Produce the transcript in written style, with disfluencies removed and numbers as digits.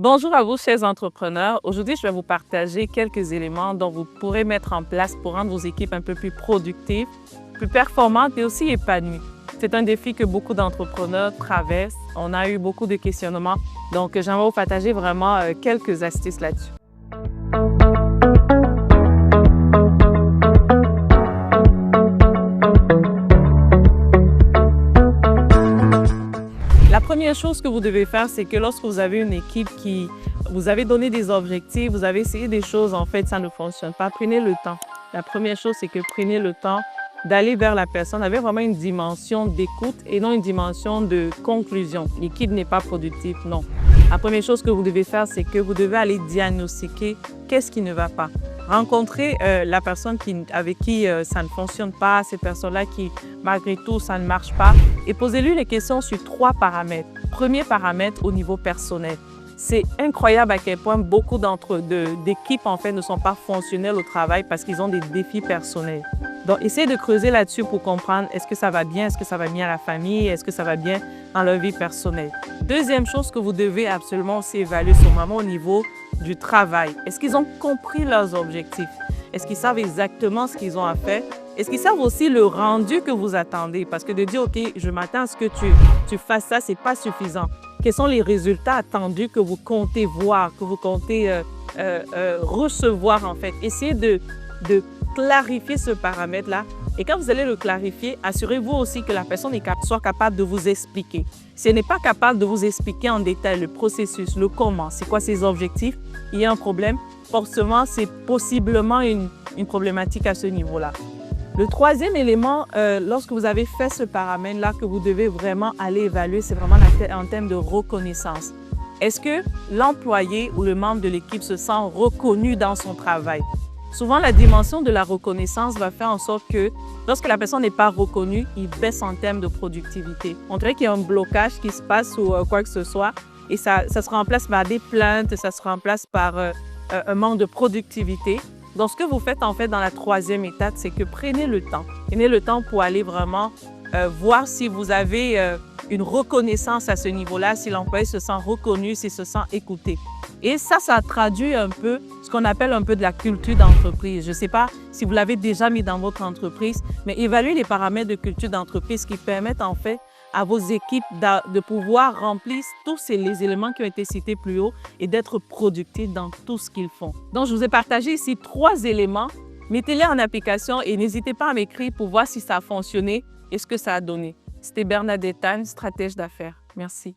Bonjour à vous, chers entrepreneurs. Aujourd'hui, je vais vous partager quelques éléments dont vous pourrez mettre en place pour rendre vos équipes un peu plus productives, plus performantes et aussi épanouies. C'est un défi que beaucoup d'entrepreneurs traversent. On a eu beaucoup de questionnements, donc j'aimerais vous partager vraiment quelques astuces là-dessus. La première chose que vous devez faire, c'est que lorsque vous avez une équipe qui vous avez donné des objectifs, vous avez essayé des choses, en fait, ça ne fonctionne pas. Prenez le temps. La première chose, c'est que prenez le temps d'aller vers la personne avec vraiment une dimension d'écoute et non une dimension de conclusion. L'équipe n'est pas productive, non. La première chose que vous devez faire, c'est que vous devez aller diagnostiquer qu'est-ce qui ne va pas. Rencontrez la personne avec qui ça ne fonctionne pas, ces personnes-là qui, malgré tout, ça ne marche pas, et posez-lui les questions sur 3 paramètres. Premier paramètre, au niveau personnel. C'est incroyable à quel point beaucoup d'équipes en fait ne sont pas fonctionnelles au travail parce qu'ils ont des défis personnels. Donc, essayez de creuser là-dessus pour comprendre est-ce que ça va bien, est-ce que ça va bien à la famille, est-ce que ça va bien dans leur vie personnelle. Deuxième chose que vous devez absolument aussi évaluer sur le moment au niveau du travail. Est-ce qu'ils ont compris leurs objectifs? Est-ce qu'ils savent exactement ce qu'ils ont à faire? Est-ce qu'ils savent aussi le rendu que vous attendez? Parce que de dire, OK, je m'attends à ce que tu fasses ça, ce n'est pas suffisant. Quels sont les résultats attendus que vous comptez voir, que vous comptez recevoir en fait? Essayez de clarifier ce paramètre-là. Et quand vous allez le clarifier, assurez-vous aussi que la personne soit capable de vous expliquer. Si elle n'est pas capable de vous expliquer en détail le processus, le comment, c'est quoi ses objectifs, il y a un problème. Forcément, c'est possiblement une problématique à ce niveau-là. Le troisième élément, lorsque vous avez fait ce paramètre-là que vous devez vraiment aller évaluer, c'est vraiment en termes de reconnaissance. Est-ce que l'employé ou le membre de l'équipe se sent reconnu dans son travail? Souvent, la dimension de la reconnaissance va faire en sorte que lorsque la personne n'est pas reconnue, il baisse en termes de productivité. On dirait qu'il y a un blocage qui se passe ou quoi que ce soit et ça se remplace par des plaintes, ça se remplace par un manque de productivité. Donc, ce que vous faites en fait dans la troisième étape, c'est que prenez le temps. Prenez le temps pour aller vraiment voir si vous avez une reconnaissance à ce niveau-là, si l'employé se sent reconnu, s'il se sent écouté. Et ça traduit un peu ce qu'on appelle un peu de la culture d'entreprise. Je ne sais pas si vous l'avez déjà mis dans votre entreprise, mais évaluez les paramètres de culture d'entreprise qui permettent en fait à vos équipes de pouvoir remplir tous les éléments qui ont été cités plus haut et d'être productifs dans tout ce qu'ils font. Donc, je vous ai partagé ici 3 éléments. Mettez-les en application et n'hésitez pas à m'écrire pour voir si ça a fonctionné et ce que ça a donné. C'était Bernadette Tan, stratège d'affaires. Merci.